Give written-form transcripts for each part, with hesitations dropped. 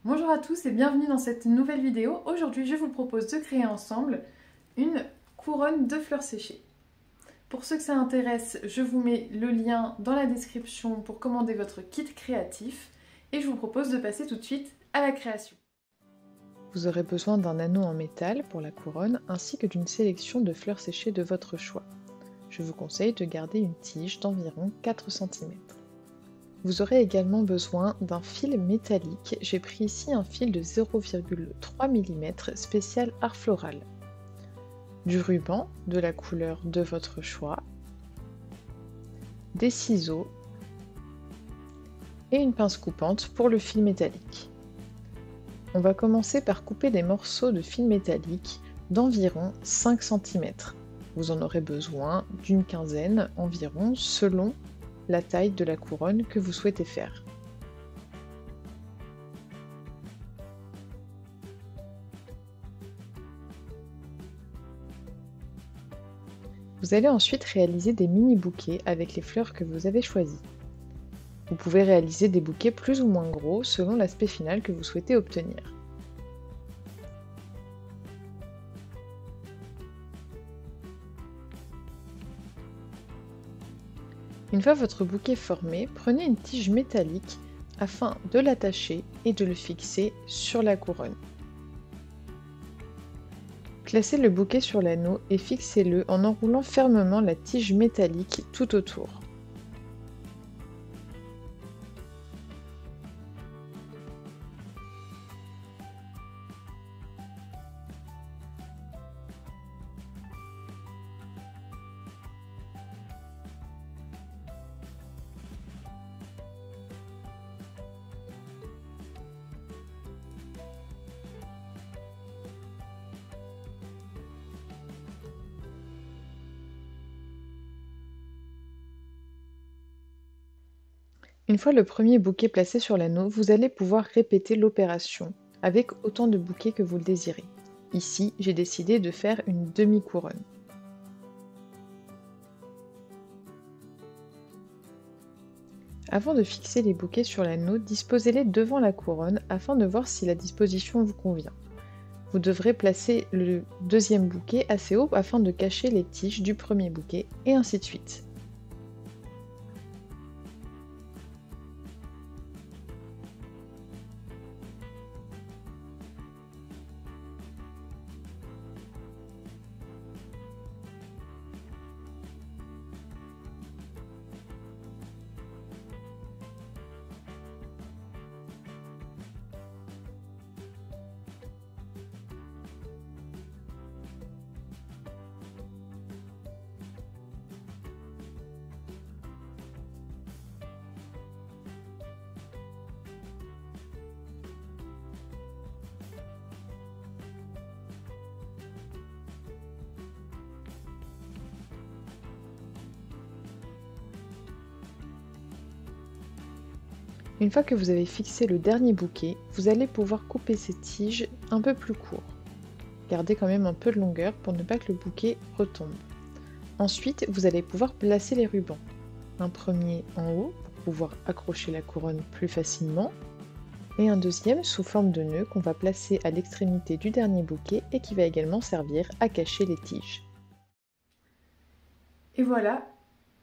Bonjour à tous et bienvenue dans cette nouvelle vidéo. Aujourd'hui, je vous propose de créer ensemble une couronne de fleurs séchées. Pour ceux que ça intéresse, je vous mets le lien dans la description pour commander votre kit créatif et je vous propose de passer tout de suite à la création. Vous aurez besoin d'un anneau en métal pour la couronne ainsi que d'une sélection de fleurs séchées de votre choix. Je vous conseille de garder une tige d'environ 4 cm. Vous aurez également besoin d'un fil métallique. J'ai pris ici un fil de 0,3 mm spécial art floral, du ruban de la couleur de votre choix, des ciseaux et une pince coupante pour le fil métallique. On va commencer par couper des morceaux de fil métallique d'environ 5 cm. Vous en aurez besoin d'une quinzaine environ selon la taille de la couronne que vous souhaitez faire. Vous allez ensuite réaliser des mini bouquets avec les fleurs que vous avez choisies. Vous pouvez réaliser des bouquets plus ou moins gros selon l'aspect final que vous souhaitez obtenir. Une fois votre bouquet formé, prenez une tige métallique afin de l'attacher et de le fixer sur la couronne. Placez le bouquet sur l'anneau et fixez-le en enroulant fermement la tige métallique tout autour. Une fois le premier bouquet placé sur l'anneau, vous allez pouvoir répéter l'opération avec autant de bouquets que vous le désirez. Ici, j'ai décidé de faire une demi-couronne. Avant de fixer les bouquets sur l'anneau, disposez-les devant la couronne afin de voir si la disposition vous convient. Vous devrez placer le deuxième bouquet assez haut afin de cacher les tiges du premier bouquet et ainsi de suite. Une fois que vous avez fixé le dernier bouquet, vous allez pouvoir couper ces tiges un peu plus court. Gardez quand même un peu de longueur pour ne pas que le bouquet retombe. Ensuite, vous allez pouvoir placer les rubans. Un premier en haut pour pouvoir accrocher la couronne plus facilement et un deuxième sous forme de nœud qu'on va placer à l'extrémité du dernier bouquet et qui va également servir à cacher les tiges. Et voilà,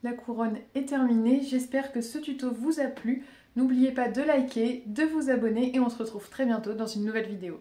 la couronne est terminée. J'espère que ce tuto vous a plu. N'oubliez pas de liker, de vous abonner et on se retrouve très bientôt dans une nouvelle vidéo.